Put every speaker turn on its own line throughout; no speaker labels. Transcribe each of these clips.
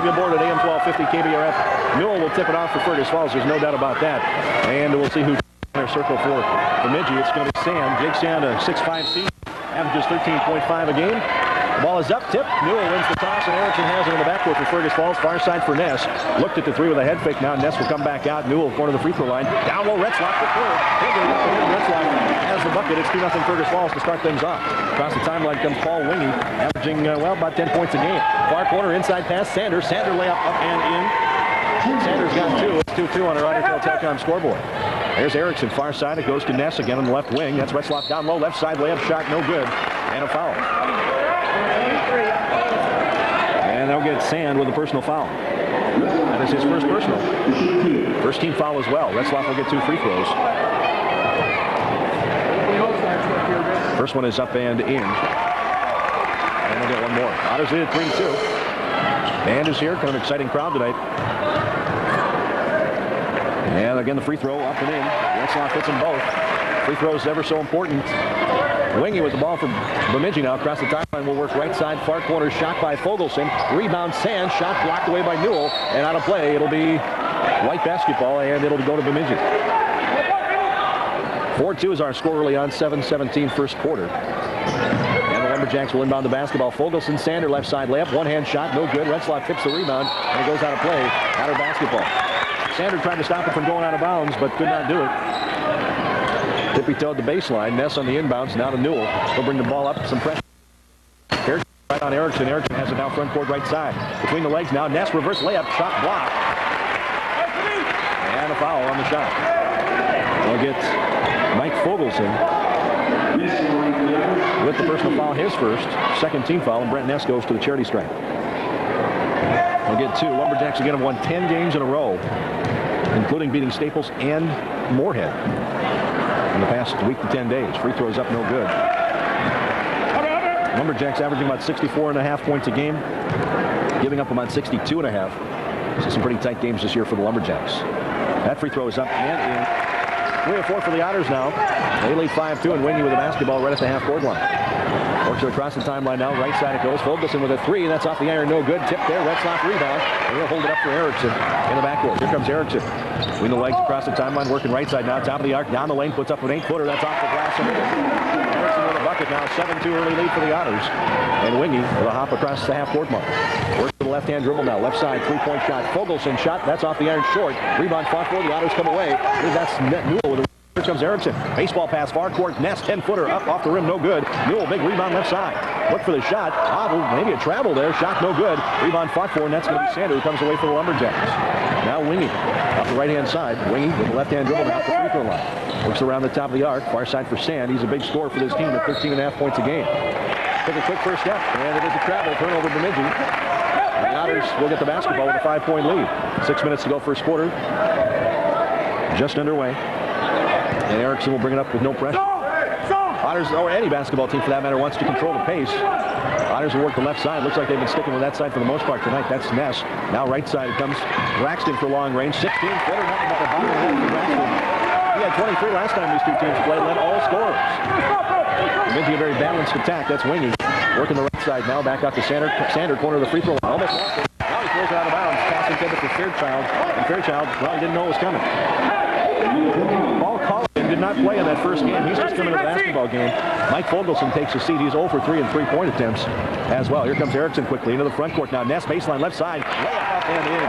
you aboard at AM 1250 KBRF. Newell will tip it off for Fergus Falls. There's no doubt about that. And we'll see who's in their circle for Bemidji. It's going to be Sand. Jake Sand, a 6'5" season, averages 13.5 a game. The ball is up, tipped. Newell wins the toss, and Erickson has it in the backcourt for Fergus Falls. Far side for Ness. Looked at the three with a head fake. Now Ness will come back out. Newell, corner of the free throw line. Down low, Retzlock for third. Retzlock has the bucket. It's 2-0 Fergus Falls to start things off. Across the timeline comes Paul Wingy, averaging, about 10 points a game. Far corner, inside pass, Sanders. Sanders layup up and in. Sanders got two. It's 2-2 on our Auditorium Telecom scoreboard. There's Erickson, far side. It goes to Ness again on the left wing. That's Retzlock down low, left side layup shot, no good. And a foul. And they'll get Sand with a personal foul. That is his first personal. First team foul as well. Retzlock will get 2 free throws. First one is up and in. And we'll get one more. Otters lead at 3-2. Band is here. Kind of an exciting crowd tonight. And again, the free throw up and in. Retzlock hits them both. Free throws ever so important. Wingy with the ball from Bemidji now across the timeline. Will work right side, far corner, shot by Fogelson. Rebound, Sand, shot blocked away by Newell. And out of play, it'll be white basketball, and it'll go to Bemidji. 4-2 is our score early on, 7-17 first quarter. And the Lumberjacks will inbound the basketball. Fogelson, Sander, left side layup. One-hand shot, no good. Retzlock tips the rebound, and it goes out of play. Out of basketball. Sander tried to stop it from going out of bounds, but could not do it. Tippy-toed the baseline. Ness on the inbounds. Now to Newell. He'll bring the ball up. Some pressure. Here's right on Erickson. Erickson has it now front court right side. Between the legs now. Ness reverse layup. Shot blocked. And a foul on the shot. We'll get Mike Fogelson with the personal foul, his first. Second team foul, and Brent Ness goes to the charity stripe. We'll get 2. Lumberjacks again have won 10 games in a row, including beating Staples and Moorhead in the past week to 10 days. Free throws up, no good. Lumberjacks averaging about 64.5 points a game, giving up about 62.5. So some pretty tight games this year for the Lumberjacks. That free throw is up and in. 3-4 for the Otters now. They lead 5-2, and Wingy with the basketball right at the half-court line. Works across the timeline now. Right side it goes. Fogelson with a 3. That's off the iron. No good. Tip there. Retzlock rebound. And he'll hold it up for Erickson in the backcourt. Here comes Erickson. Between the legs across the timeline. Working right side now. Top of the arc. Down the lane. Puts up an 8-footer. That's off the glass. Erickson with a bucket now. 7-2 early lead for the Otters. And Wingy with a hop across the half-court mark. Works with the left-hand dribble now. Left side. 3-point shot. Fogelson shot. That's off the iron short. Rebound fought for. The Otters come away. That's Newell with a. Here comes Erickson. Baseball pass, far court. Ness, 10-footer up off the rim, no good. Newell, big rebound left side. Look for the shot. Hobble, maybe a travel there. Shot no good. Rebound fought for, and that's going to be Sander who comes away for the Lumberjacks. Now Wingy off the right-hand side. Wingy with the left-hand dribble off the free throw line. Works around the top of the arc. Far side for Sand. He's a big scorer for this team at 13.5 points a game. Took a quick first step, and it is a travel. Turnover Bemidji. And the Otters will get the basketball with a 5-point lead. 6 minutes to go first quarter. Just underway. And Erickson will bring it up with no pressure. Otters, or any basketball team for that matter, wants to control the pace. Otters will work the left side. Looks like they've been sticking with that side for the most part tonight. That's Ness. Now right side it comes Braxton for long range. 16-footer, nothing but the bottom of the head for Braxton. He had 23 last time these two teams played, led all scorers. Bemidji a very balanced attack. That's Wingy. Working the right side now, back out to Sander. Sander, corner of the free throw line. Almost lost it. Now he throws it out of bounds. Pass intended for Fairchild. And Fairchild, well, he didn't know it was coming. Paul Collins did not play in that first game. He's just coming to the basketball game. Mike Fogelson takes a seat. He's 0 for 3 in three-point attempts as well. Here comes Erickson quickly into the front court now. Ness baseline left side. Layup up and in.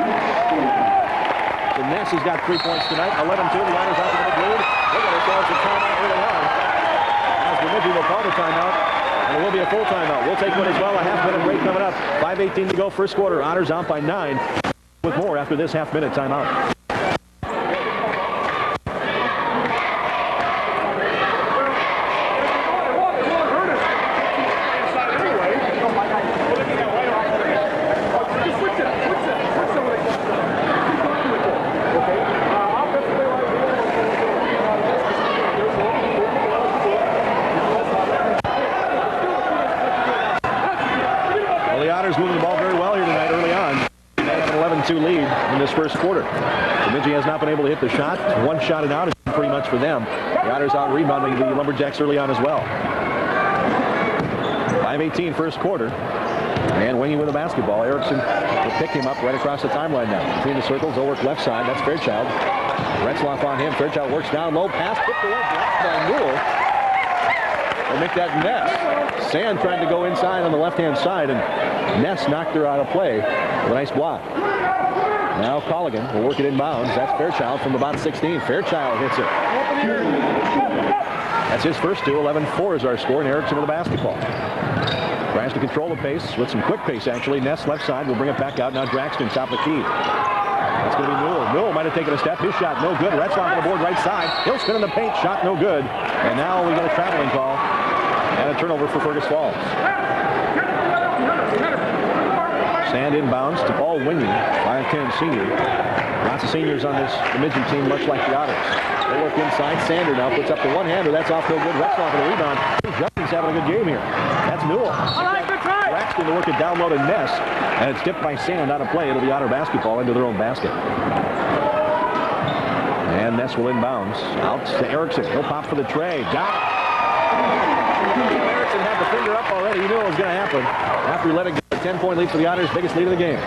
So Ness has got 3 points tonight. 11-2. The Otters out to the lead. Look at ourselves a timeout early on. As Bemidji will call the timeout. And it will be a full timeout. We'll take one as well. A half-minute break coming up. 5:18 to go first quarter. Otters out by 9. With more after this half-minute timeout. First quarter. Bemidji has not been able to hit the shot. One shot and out is pretty much for them. The Otters out rebounding the Lumberjacks early on as well. 5:18 first quarter. And Wingy with the basketball. Erickson will pick him up right across the timeline now. Between the circles, they'll work left side. That's Fairchild. Retzloff on him. Fairchild works down low. Pass tipped away. Blocked by Newell. They'll make that Ness. Sand trying to go inside on the left-hand side, and Ness knocked her out of play with a nice block. Now Colligan will work it inbounds. That's Fairchild from about 16. Fairchild hits it. That's his first two. 11-4 is our score, and Erickson with the basketball. Tries to control the pace with some quick pace, actually. Ness left side will bring it back out. Now Draxton top of the key. That's going to be Newell. Newell might have taken a step. His shot no good. Retzloff on the board right side. He'll spin in the paint. Shot no good. And now we get a traveling call and a turnover for Fergus Falls. Sand inbounds to Paul Wingy, 5'10" senior. Lots of seniors on this Bemidji team, much like the Otters. They work inside. Sander now puts up the one-hander. That's off no good. Retzloff with a rebound. Justin's having a good game here. That's Newell. Braxton to work it down low to Ness. And it's tipped by Sand out of play. It'll be Otter basketball into their own basket. And Ness will inbounds. Out to Erickson. He'll pop for the tray. Got it. Erickson had the finger up already. He knew it was going to happen. After he let it go, a 10-point lead for the Otters. Biggest lead of the game.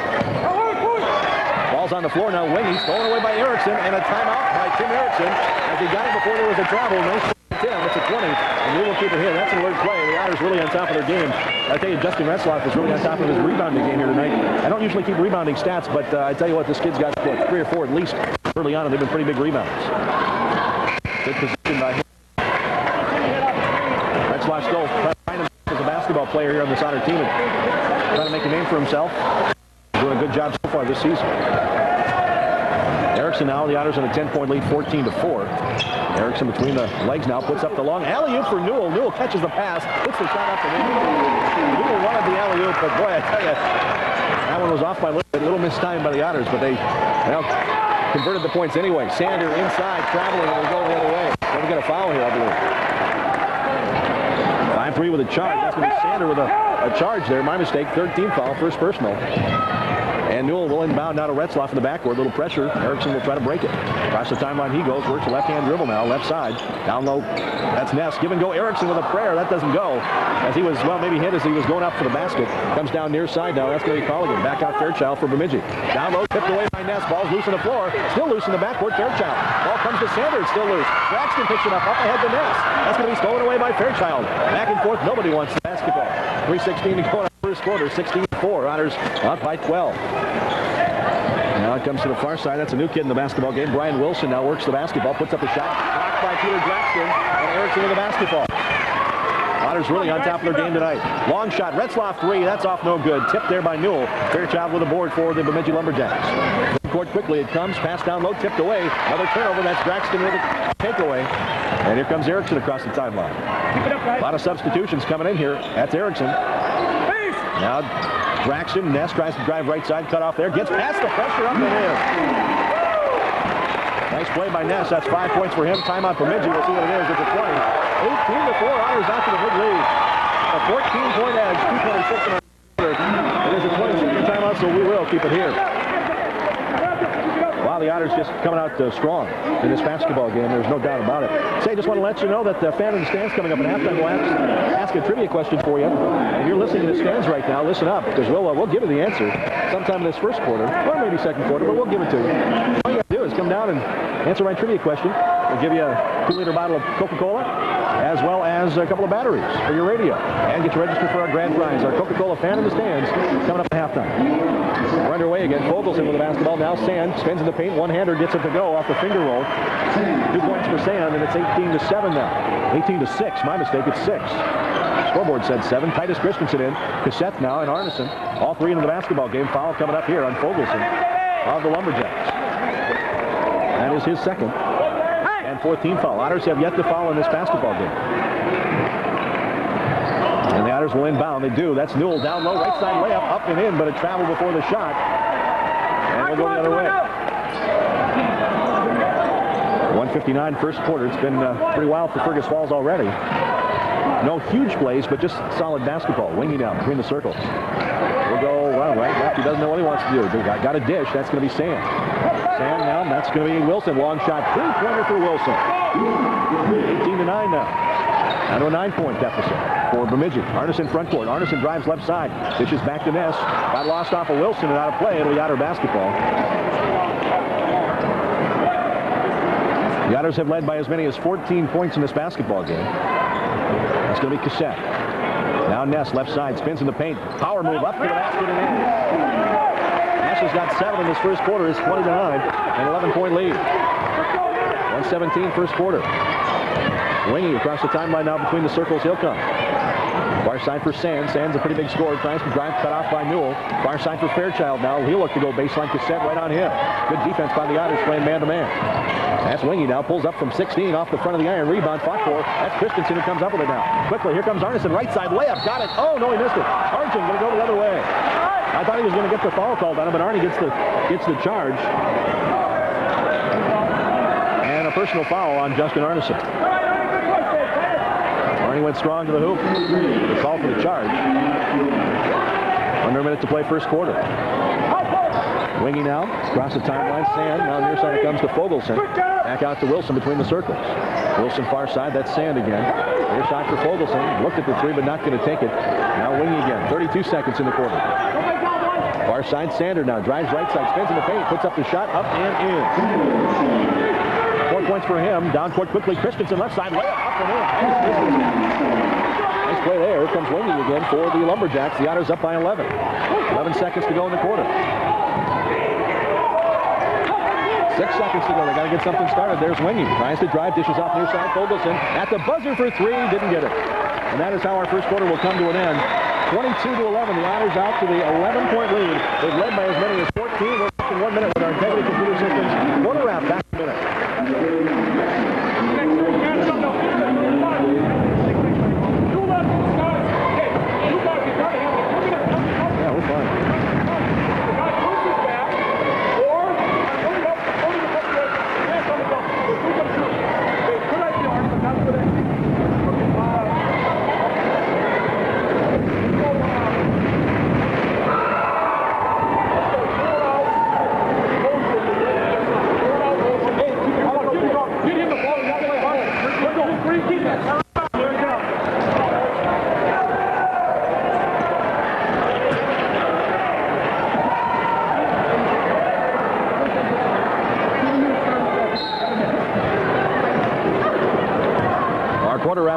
Ball's on the floor now. Wingy stolen away by Erickson. And a timeout by Tim Erickson. As he got it before there was a travel. Nice 10. It's a 20. And we will keep it here. That's an alert play. The Otters really on top of their game. I tell you, Justin Retzloff is really on top of his rebounding game here tonight. I don't usually keep rebounding stats, but I tell you what, this kid's got 3 or 4 at least early on, and they've been pretty big rebounds. Good position by him. Retzloff still trying to as a basketball player here on this Otter team and trying to make a name for himself. Doing a good job so far this season. Erickson now, the Otters on a 10-point lead, 14-4. Erickson between the legs now puts up the long alley-oop for Newell. Newell catches the pass, puts the shot up the wing. Newell wanted the alley-oop, but boy, I tell you, that one was off by a little mistimed by the Otters, but they converted the points anyway. Sander inside, traveling, and will go the other way. Going to get a foul here, I believe. 5-3 with a charge. That's going to be Sander with a charge there. My mistake. 3rd team foul, first personal. And Newell will inbound now to Retzloff in the backcourt. Little pressure. Erickson will try to break it. Across the timeline he goes. Works a left-hand dribble now. Left side. Down low. That's Ness. Give and go. Erickson with a prayer. That doesn't go. As he was, well, maybe hit as he was going up for the basket. Comes down near side now. That's going to be Colligan. Back out Fairchild for Bemidji. Down low. Tipped away by Ness. Ball's loose on the floor. Still loose in the backcourt. Fairchild. Ball comes to Sander. It's still loose. Braxton picks it up. Up ahead to Ness. That's going to be stolen away by Fairchild. Back and forth. Nobody wants the basketball. 3:16 to go in the first quarter. 16-4. Otters out by 12. Now it comes to the far side. That's a new kid in the basketball game. Brian Wilson now works the basketball, puts up a shot. Blocked by Peter Draxton, and Erickson with the basketball. Otters really on top of their game tonight. Long shot, Retzloff 3. That's off no good. Tipped there by Newell. Fairchild with the board for the Bemidji Lumberjacks. Court quickly it comes. Pass down low, tipped away. Another turnover. That's Draxton with a takeaway. And here comes Erickson across the timeline. A lot of substitutions coming in here. That's Erickson. Now Draxton, Ness tries to drive right side, cut off there, gets past the pressure up and in. Nice play by Ness. That's 5 points for him. Timeout for Bemidji. We'll see what it is. It's a 20. 18-4. Otters out to the big lead. A 14-point edge. 2:26 in our quarter. It is a 20-second timeout, so we will keep it here. Wow, the Otters just coming out strong in this basketball game. There's no doubt about it. Say, just want to let you know that the fan in the stands coming up at halftime will ask a trivia question for you. If you're listening to the stands right now, listen up, because we'll give you the answer sometime in this first quarter, or maybe second quarter, but we'll give it to you. All you got to do is come down and answer my trivia question. We'll give you a 2-liter bottle of Coca-Cola, as well as a couple of batteries for your radio. And get you registered for our grand prize, our Coca-Cola fan in the stands, coming up at halftime. We're underway again. Fogelson with the basketball. Now Sand spins in the paint. One-hander gets it to go off the finger roll. 2 points for Sand, and it's 18-7 now. 18-6. My mistake. It's 6. Scoreboard said 7. Titus Christensen in. Cassette now and Arneson. All 3 into the basketball game. Foul coming up here on Fogelson of the Lumberjacks. That is his second. And 4th team foul. Otters have yet to foul in this basketball game. And the Otters will inbound. They do. That's Newell down low. Right side layup. Up and in, but a travel before the shot. And we'll go the other way. 1:59 first quarter. It's been pretty wild for Fergus Falls already. No huge plays, but just solid basketball. Wingy down between the circles. We'll go right left. He doesn't know what he wants to do. Got a dish. That's going to be Sand. Sand now. That's going to be Wilson. Long shot. 3-pointer for Wilson. 18-9 now. Down to a 9-point deficit for Bemidji. Arneson front court. Arneson drives left side. Dishes back to Ness. Got lost off of Wilson and out of play. It'll be Otter basketball. The Otters have led by as many as 14 points in this basketball game. It's going to be Cassette. Now Ness left side. Spins in the paint. Power move up to the basket and in. Ness has got 7 in this first quarter. It's 20-9. An 11-point lead. 1:17 first quarter. Wingy across the timeline now between the circles. He'll come. Far side for Sand. Sand's a pretty big scorer. Tries to drive, cut off by Newell. Far side for Fairchild now. He'll look to go baseline. Cassette right on him. Good defense by the Otters playing man-to-man. That's Wingy now. Pulls up from 16 off the front of the iron. Rebound fought for. That's Christensen who comes up with it now. Quickly, here comes Arneson. Right side layup. Got it. Oh, no, he missed it. Arjun going to go the other way. I thought he was going to get the foul called on him, but Arnie gets the charge. And a personal foul on Justin Arneson. Arnie went strong to the hoop. The call for the charge. Under a minute to play first quarter. Wingy now, across the timeline. Sand, now near side it comes to Fogelson. Back out to Wilson between the circles. Wilson far side, that's Sand again. Near side for Fogelson. Looked at the three, but not going to take it. Now Wingy again, 32 seconds in the quarter. Far side, Sander now, drives right side, spins in the paint, puts up the shot, up and in. 4 points for him. Down court quickly, Christensen left side, layup, up and in. Nice play there. Here comes Wingy again for the Lumberjacks. The Otters up by 11. 11 seconds to go in the quarter. 6 seconds to go. They got to get something started. There's Wingy. Tries to drive, dishes off near side. Fogelson at the buzzer for 3. Didn't get it. And that is how our first quarter will come to an end. 22-11. The Otters out to the 11-point lead. They've led by as many as 14. We're in 1 minute with our Integrity Computer Systems quarter wrap. Back in a minute. Yeah, we're fine.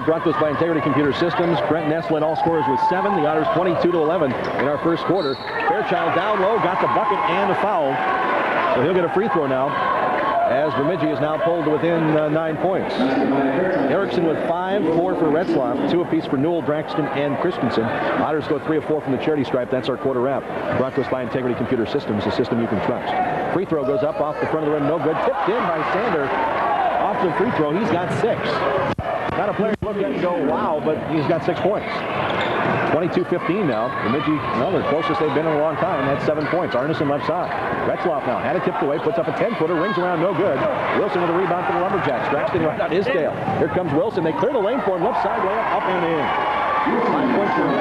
Brought to us by Integrity Computer Systems. Brent Ness led all scorers with 7. The Otters 22-11 in our first quarter. Fairchild down low, got the bucket and a foul. So he'll get a free throw now, as Bemidji is now pulled within 9 points. Erickson with 5, 4 for Retzlaff, 2 apiece for Newell, Braxton, and Christensen. Otters go 3 of 4 from the charity stripe. That's our quarter wrap. Brought to us by Integrity Computer Systems, a system you can trust. Free throw goes up off the front of the rim, no good. Tipped in by Sander. Off the free throw, he's got 6. Not a player to look at and go, wow, but he's got 6 points. 22-15 now. Bemidji, well, they're closest they've been in a long time. That's 7 points. Arneson left side. Retzlaff now had it tipped away, puts up a 10-footer, rings around, no good. Wilson with a rebound for the Lumberjacks. Braxton right on his tail. Here comes Wilson. They clear the lane for him. Left side, layup, up and in. 5 points for him.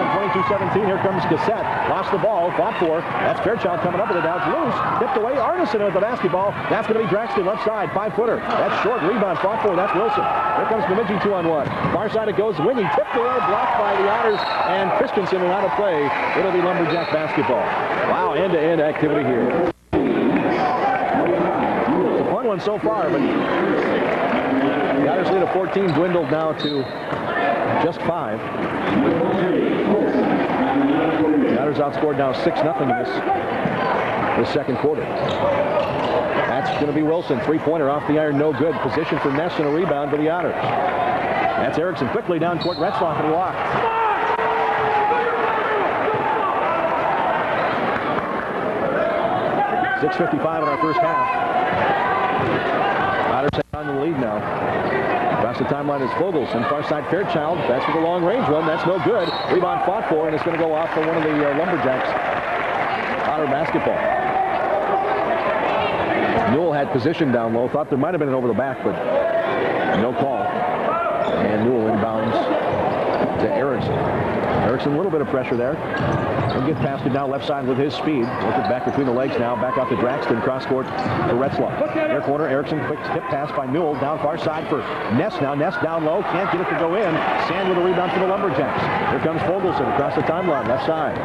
22-17. Here comes Cassette. Lost the ball. Fought for. That's Fairchild coming up with it. Now it's loose. Tipped away. Arneson with the basketball. That's going to be Braxton left side. 5-footer. That's short. Rebound. Fought for. That's Wilson. Here comes Bemidji 2-on-1. Far side it goes. Wingy tipped away. Blocked by the Otters. And Christensen out of play. It'll be Lumberjack basketball. Wow. End-to-end activity here. It's a fun one so far, but the Otters lead of 14 dwindled now to just 5. The Otters outscored now 6-0 in this second quarter. That's going to be Wilson. 3-pointer off the iron, no good. Position for Ness and a rebound for the Otters. That's Erickson quickly down court. Retzlaff and blocked. .6:55 in our first half. Otters on the lead now. Across the timeline is Fogelson. Far side Fairchild. That's for the long range one. That's no good. Rebound fought for, and it's going to go off for one of the Lumberjacks. Otter basketball. Newell had position down low. Thought there might have been an over the back, but no call. And Newell inbounds to Erickson. Erickson, a little bit of pressure there. He'll get past it now left side with his speed. Work it back between the legs now. Back out to Draxton. Cross court to Retzlaff. Near corner, Erickson. Quick tip pass by Newell. Down far side for Ness now. Ness down low. Can't get it to go in. Sand with a rebound for the Lumberjacks. Here comes Fogelson across the timeline. Left side.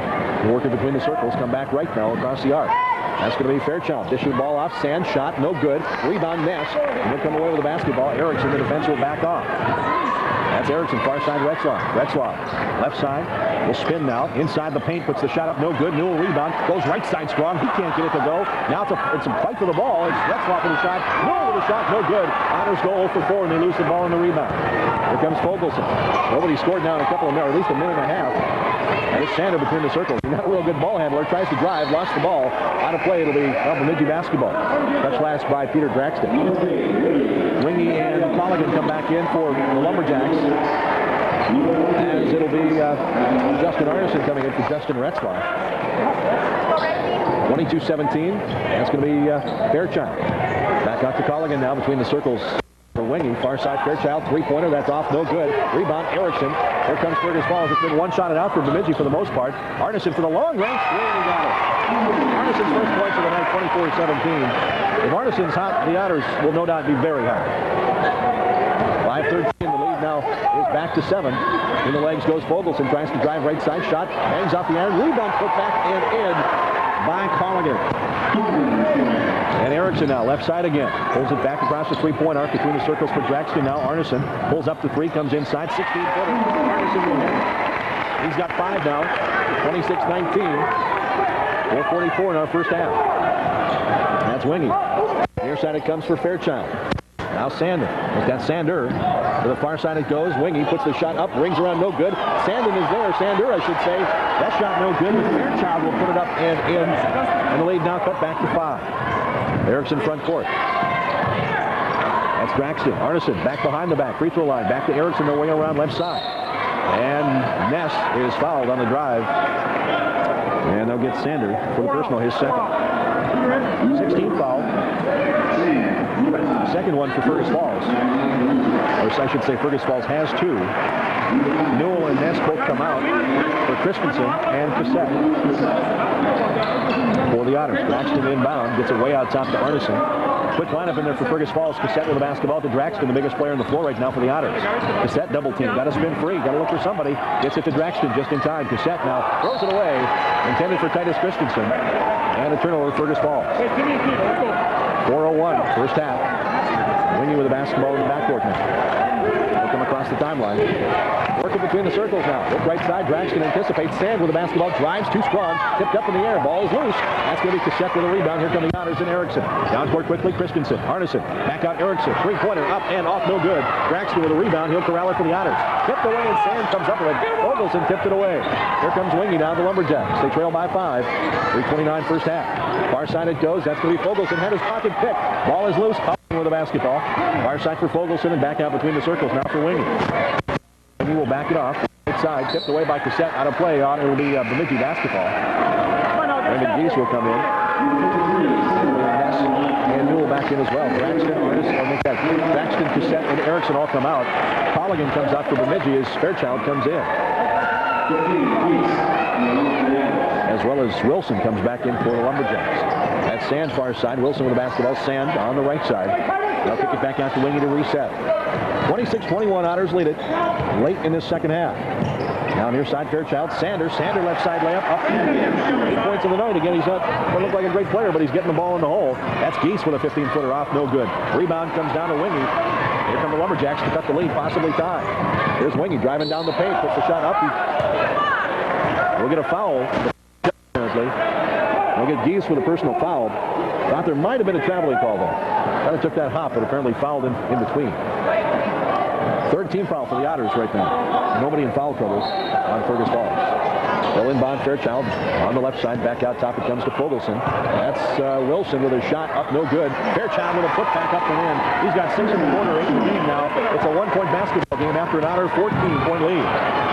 Working between the circles. Come back right now across the arc. That's going to be Fairchild. Dishing the ball off. Sand shot. No good. Rebound Ness. And he'll come away with the basketball. Erickson, the defense, will back off. That's Erickson, far side Retzlaff. Retzlaff, left side, will spin now. Inside the paint, puts the shot up, no good. Newell rebound, goes right side strong. He can't get it to go. Now it's a fight for the ball. It's Retzlaff with a shot. Newell with a shot, no good. Otters go 0 for 4, and they lose the ball in the rebound. Here comes Fogelson. Nobody scored now in a couple of minutes, or at least a minute and a half. And it's Sander between the circles. He's not a real good ball handler. Tries to drive, lost the ball. Out of play, it'll be Bemidji basketball. Touch last by Peter Draxton. Wingy and Colligan come back in for the Lumberjacks. As it'll be Justin Arneson coming in for Justin Retzlaff. 22-17. That's going to be Fairchild. Back out to Colligan now between the circles. For Wingy, far side Fairchild, three-pointer, that's off, no good. Rebound, Erickson. Here comes Fergus Falls. It's been one-shotted out for Bemidji for the most part. Arneson for the long range, really got it. Arneson's first points of the night, 24-17. If Arneson's hot, the Otters will no doubt be very hot. 5-13, the lead now is back to 7. In the legs goes Fogelson, tries to drive right side, shot, hangs off the iron, rebound, put back and in by Colligan. And Erickson now, left side again. Pulls it back across the three-point arc between the circles for Draxton. Now Arneson pulls up the three, comes inside, 16-footer. Arneson with it. He's got 5 now, 26-19. 4:44 in our first half. That's Wingy. Near side it comes for Fairchild. Now Sander. With that Sander. To the far side it goes. Wingy puts the shot up, rings around, no good. Sandin is there. Sander, I should say. That shot no good. Fairchild will put it up and in. And the lead now cut back to 5. Erickson front court. That's Draxton. Arneson back behind the back. Free throw line. Back to Erickson. Their way around left side. And Ness is fouled on the drive. And they'll get Sander for the personal, his second. 16 foul. Second one for Fergus Falls. Or I should say Fergus Falls has 2. Newell and Ness both come out for Christensen and Cassette. For the Otters. Draxton inbound. Gets it way out top to Arneson. Quick lineup in there for Fergus Falls. Cassette with the basketball to Draxton, the biggest player on the floor right now for the Otters. Cassette double team. Got to spin free. Got to look for somebody. Gets it to Draxton just in time. Cassette now throws it away. Intended for Titus Christensen. And a turnover for Fergus Falls. 4:01 first half. Wingy with the basketball in the backcourt now. They'll come across the timeline. Working between the circles now. Look right side. Draxton anticipates. Sand with the basketball. Drives too strong. Tipped up in the air. Ball is loose. That's going to be Cassette with a rebound. Here come the Otters and Erickson. Down court quickly. Christensen. Arneson. Back out Erickson. Three-pointer up and off. No good. Draxton with a rebound. He'll corral it for the Otters. Tipped away and Sand comes up with it. Fogelson tipped it away. Here comes Wingy now. The Lumberjacks. They trail by 5. 3:29 first half. Far side it goes. That's going to be Fogelson. Had his pocket picked. Ball is loose. With the basketball. Far side for Fogelson and back out between the circles now for Wingy. Wingy will back it off. Right side, tipped away by Cassette, out of play. It will be Bemidji basketball. Raymond Geese will come in. Ness and Newell back in as well. Draxton, Cassette, and Erickson all come out. Colligan comes out for Bemidji as Fairchild comes in. As well as Wilson comes back in for the Lumberjacks. That's Sand far side. Wilson with the basketball. Sand on the right side. They'll kick it back out to Wingy to reset. 26-21 Otters lead it late in this second half. Now near side Fairchild. Sander left side layup. Up. 8 points in the night. Again, he's not going to look like a great player, but he's getting the ball in the hole. That's Geese with a 15-footer off. No good. Rebound comes down to Wingy. Here come the Lumberjacks to cut the lead, possibly tie. Here's Wingy driving down the paint. Puts the shot up. We'll get a foul. We'll get Geese with a personal foul. Thought there might have been a traveling call there. Kind of took that hop, but apparently fouled in between. Third team foul for the Otters right now. Nobody in foul trouble on Fergus Falls. They'll inbound Fairchild on the left side. Back out top it comes to Fogelson. That's Wilson with a shot up, no good. Fairchild with a putback up and in. He's got 6 in the corner, 8 in the game now. It's a 1-point basketball game after an Otter 14-point lead.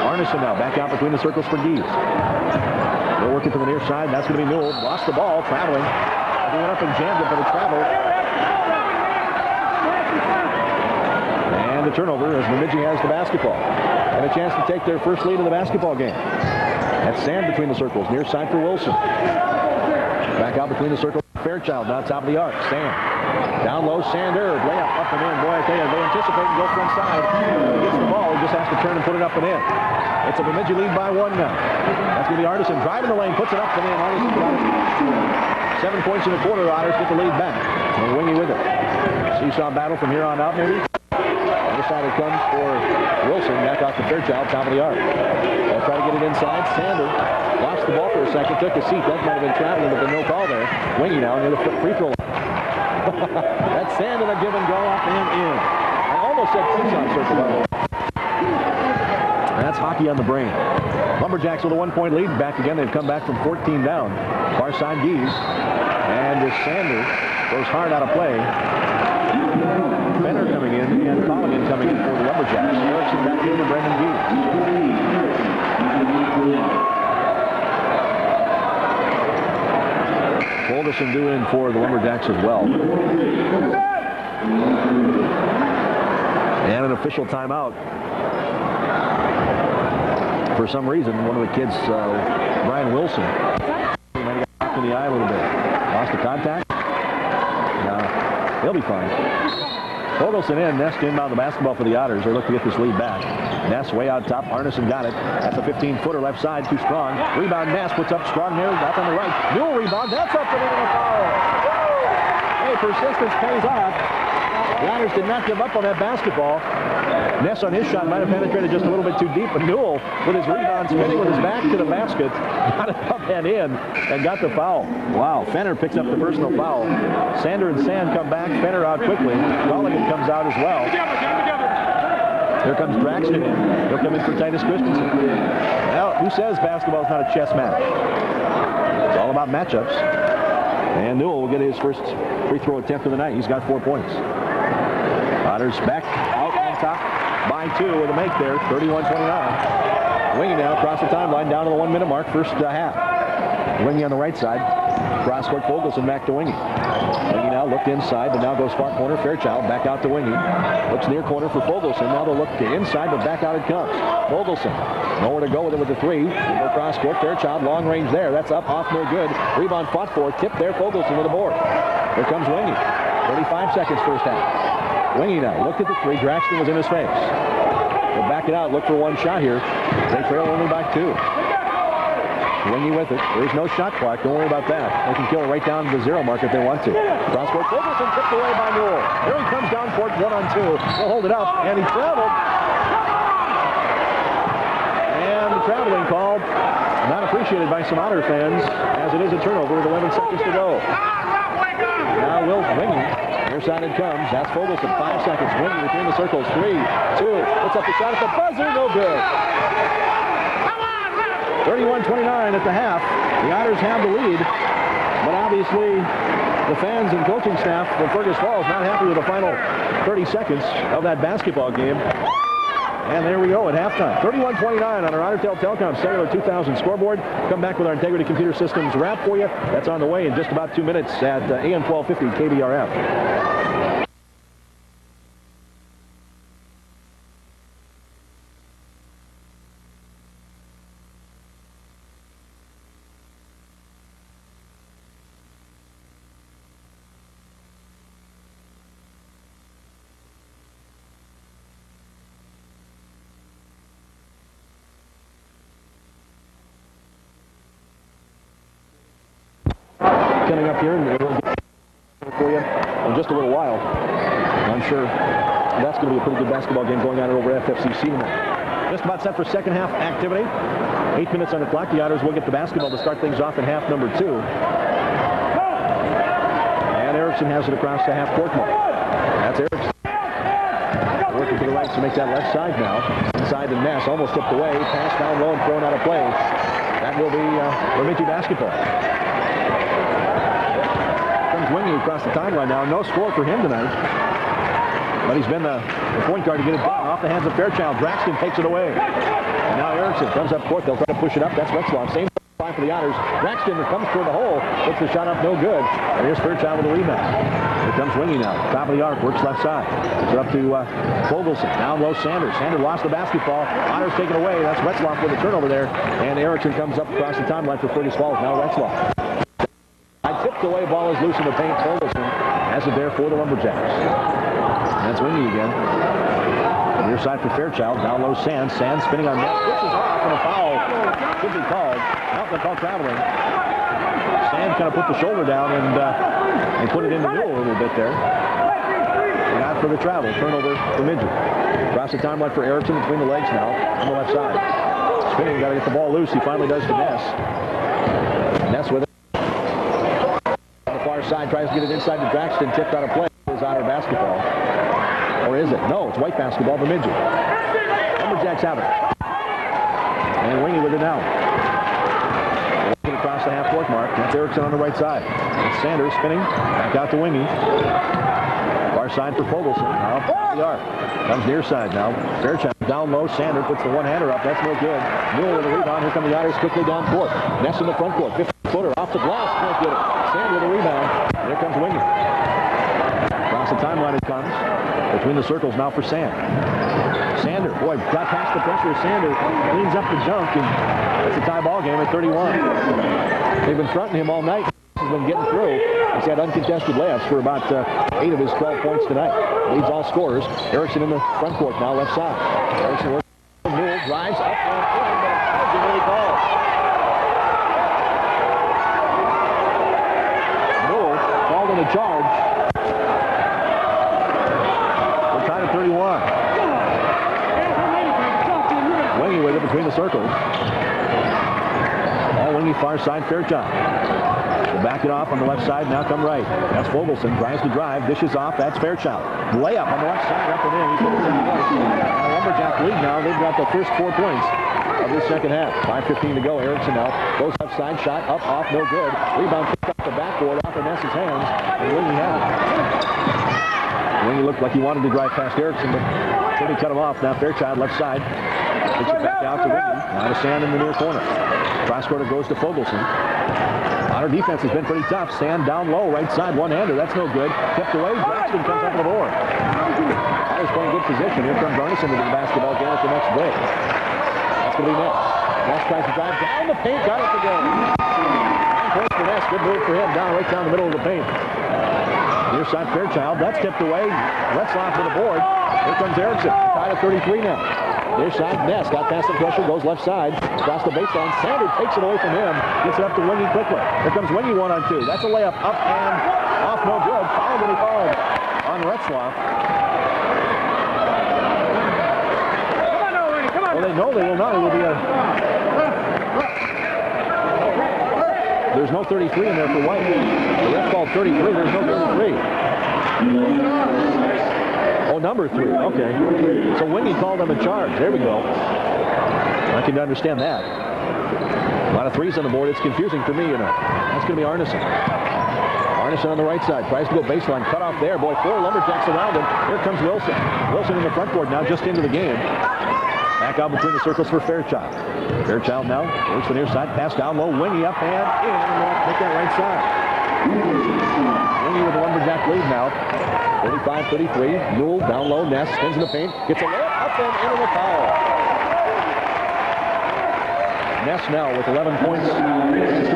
Arneson now back out between the circles for Geese. They're working to the near side. That's going to be Newell. Lost the ball, traveling. He went up and jammed it, but it traveled. And the turnover as Bemidji has the basketball. and a chance to take their first lead in the basketball game. That's Sand between the circles, near side for Wilson. Back out between the circles, Fairchild, now top of the arc. Sand. Down low, Sander. Layup up and in. Boy, I tell you, they anticipate and go front side. He gets the ball. He just has to turn and put it up and in. It's a Bemidji lead by 1 now. That's going to be Artisan driving the lane, puts it up and in. Artisan got it. 7 points in a quarter. Otters get the lead back. And Wingy with it. Seesaw battle from here on out, maybe. Other side it comes for Wilson. Back off to Fairchild, top of the arc. They'll try to get it inside. Sander lost the ball for a second, took a seat. That might have been traveling, but there's no call there. Wingy now near the free throw line. That's Sander, a give and go up and in. I almost said seesaw circle, by the way. That's hockey on the brain. Lumberjacks with a 1-point lead. Back again. They've come back from 14 down. Far side Geese. And Sander goes hard out of play. Benner coming in and Colligan coming in for the Lumberjacks. Erickson back in to Brendan Geese. Fulgerson due in for the Lumberjacks as well. And an official timeout. For some reason, one of the kids, Brian Wilson, he might have got knocked in the eye a little bit. Lost the contact. He'll be fine. Fulgerson in. Ness to inbound the basketball for the Otters. They look to get this lead back. Ness way out top. Arneson got it. That's a 15-footer left side. Too strong. Rebound Ness puts up strong there. That's on the right. Newell rebound. That's up and in a foul. Hey, persistence pays off. The Otters did not give up on that basketball. Ness on his shot might have penetrated just a little bit too deep, but Newell with his rebound spinning with his back to the basket got it up and in and got the foul. Wow, Fenner picks up the personal foul. Sander and Sand come back. Fenner out quickly. Colligan comes out as well. Here comes Braxton in. He'll come in for Titus Christensen. Well, who says basketball is not a chess match? It's all about matchups. And Newell will get his first free throw attempt of the night. He's got 4 points. Otters back out on top by 2 with a make there, 31-29. Wingy now across the timeline down to the 1-minute mark, first half. Wingy on the right side. Cross court, Fulgerson back to Wingy. Wingy now looked inside, but now goes far corner. Fairchild back out to Wingy. Looks near corner for Fulgerson. Now they'll look inside, but back out it comes. Fulgerson nowhere to go with it with the 3. Go cross court. Fairchild long range there. That's up, off, no good. Rebound fought for. Tip there. Fulgerson with the board. Here comes Wingy. 35 seconds first half. Wingy now looked at the 3. Draxton was in his face. They'll back it out. Look for one shot here. They trail only by 2. Wingy with it. There's no shot clock. Don't worry about that. They can kill right down to the 0 mark if they want to. Cross court. Fulgerson tipped away by Newell. Here he comes down court 1-on-2. He'll hold it up, and he traveled. And the traveling call not appreciated by some Otter fans, as it is a turnover with 11 seconds to go. Now Wingy. Near side it comes. That's Fulgerson. 5 seconds. Wingy between the circles. 3, 2. Puts up the shot at the buzzer. No good. 31-29 at the half. The Otters have the lead, but obviously the fans and coaching staff from Fergus Falls not happy with the final 30 seconds of that basketball game. And there we go at halftime. 31-29 on our Ottertail Telecom Cellular 2000 scoreboard. Come back with our Integrity Computer Systems wrap for you. That's on the way in just about 2 minutes at AM 1250 KBRF. Coming up here, and we'll get for you in just a little while. I'm sure that's going to be a pretty good basketball game going on over at FFCC tonight. Just about set for second half activity. 8 minutes on the clock. The Otters will get the basketball to start things off in half number 2. And Erickson has it across the half court mark. That's Erickson. Working to the right to make that left side now. Inside the Ness, almost tipped away. Pass down low and thrown out of play. That will be Bemidji basketball. Wingy across the timeline now. No score for him tonight. But he's been the point guard to get it done. Off the hands of Fairchild. Draxton takes it away. And now Erickson comes up court. They'll try to push it up. That's Retzloff. Same 5 for the Otters. Braxton comes toward the hole. Puts the shot up, no good. And here's Fairchild with the rebound. Here comes Wingy now. Top of the arc, works left side. Puts it up to Fogelson. Down low, Sanders. Sanders lost the basketball. Otters taken away. That's Retzloff with a turnover there. And Erickson comes up across the timeline for Fergus Falls. Now Retzloff. Tipped away, ball is loose in the paint. Fogelson has it there for the Lumberjacks. And that's Wingy again. Near side for Fairchild. Down low, Sands. Sands spinning on net. Switches off, and a foul should be called. Not the call traveling. Sands kind of put the shoulder down and put it in the middle a little bit there. And out for the travel. Turnover for Bemidji. Across the timeline for Erickson between the legs now on the left side. Spinning, got to get the ball loose. He finally does to Ness. Ness with it. Side tries to get it inside to Braxton, tipped on a play. Is Otter basketball, or is it? No, it's white basketball. Bemidji. Lumberjacks have it, and Wingy with it now. Looking across the half-court mark. That's Erickson on the right side. It's Sanders spinning back out to Wingy. Far side for Fogelson. Now up the arc. Comes near side now. Fairchild down low. Sanders puts the one-hander up. That's no good. Newell with the rebound. Here come the Otters quickly down court. Ness in the front court. 50-footer off the glass. Can't get it. Sanders with a rebound. Here comes Wingy. Across the timeline it comes. Between the circles now for Sander. Boy, got past the pressure of Sander. Cleans up the junk, and it's a tie ball game at 31. They've been fronting him all night. He's been getting through. He's had uncontested layups for about 8 of his 12 points tonight. Leads all scorers. Erickson in the front court now, left side. Erickson works. Newell drives up and in, but it's really called. Newell called in a charge. We're tied at 31. Wingy with it between the circles. All Wingy far side, Fairchild. Back it off on the left side, now come right. That's Fogelson, tries to drive, dishes off, that's Fairchild. Layup on the left side, up and in. He's got a Lumberjack lead now. They've got the first 4 points of this second half. 5:15 to go. Erickson now goes left side, shot up, off, no good. Rebound kicked off the backboard, off of Ness's hands, and Wingy had it. Wingy looked like he wanted to drive past Erickson, but couldn't cut him off. Now Fairchild, left side. Takes it back out to Wingy. Now to Sand in the near corner. Cross-quarter goes to Fogelson. Otter defense has been pretty tough. Sand down low, right side, one-hander. That's no good. Kept away. Braxton comes up with the board. Otter's playing good position. Here comes Arneson into the basketball game at the next break. That's going to be Ness. Ness tries to drive down the paint. Got it to go. 9 points for Ness. Good move for him. Right down the middle of the paint. Near side, Fairchild. That's tipped away. Retzloff with the board. Here comes Erickson. Tied at 33 now. Near side, Ness got past the pressure, goes left side, across the baseline. Sanders takes it away from him, gets it up to Wingy quickly. Here comes Wingy 1-on-2. That's a layup up and off, no good. Foul will be called on Retzloff. Well, they know they will not. It will be a... There's no 33 in there for White. The ref called 33. There's no 33. Oh, number 3. Okay. So Wingy called him a charge. There we go. I can understand that. A lot of threes on the board. It's confusing for me, you know. That's going to be Arneson. Arneson on the right side. Tries to go baseline. Cut off there. Boy, 4 Lumberjacks around him. Here comes Wilson. Wilson in the front court now, just into the game. Back out between the circles for Fairchild. Fairchild now works the near side. Pass down low. Wingy up and in. Take that right side. Wingy with the Lumberjack lead now. 35-33. Newell down low. Ness spins in the paint. Gets a layup up and into the foul. Ness now with 11 points. To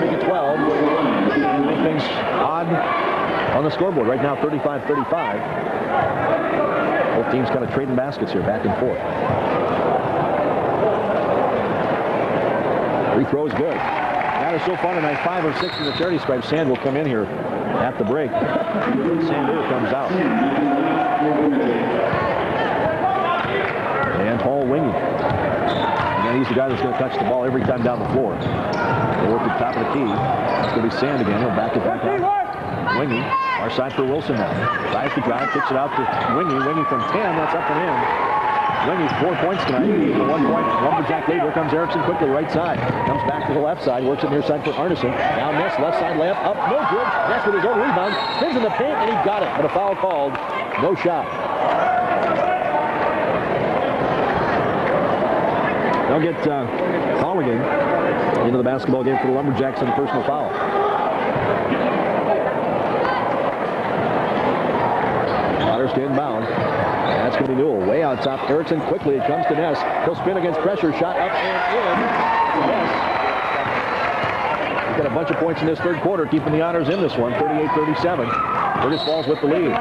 make it 12. And make things odd on the scoreboard. Right now 35-35. Both teams kind of trading baskets here back and forth. Free throw is good. That is so far tonight. 5 of 6 in the charity stripe. Sand will come in here at the break. Sander comes out. And Paul Wingy. Again, he's the guy that's going to touch the ball every time down the floor. They work at the top of the key. It's going to be Sand again. He'll back it back out. Wingy. Our side for Wilson now. Tries to drive. Kicks it out to Wingy. Wingy from 10. That's up and in. Wingy 4 points tonight. 1 point. Lumberjack lead. Here comes Erickson quickly. Right side. Comes back to the left side. Works it near side for Arneson. Now Ness. Left side layup. Up. No good. Ness with his own rebound. Spins in the paint and he got it. But a foul called. No shot. They'll get Colligan into the basketball game for the Lumberjacks on a personal foul. Otters to inbound. And that's going to be Newell. Way out top. Erickson quickly. It comes to Ness. He'll spin against pressure. Shot up and in. Ness. He's got a bunch of points in this third quarter, keeping the Otters in this one. 38-37. Fergus Falls with the lead.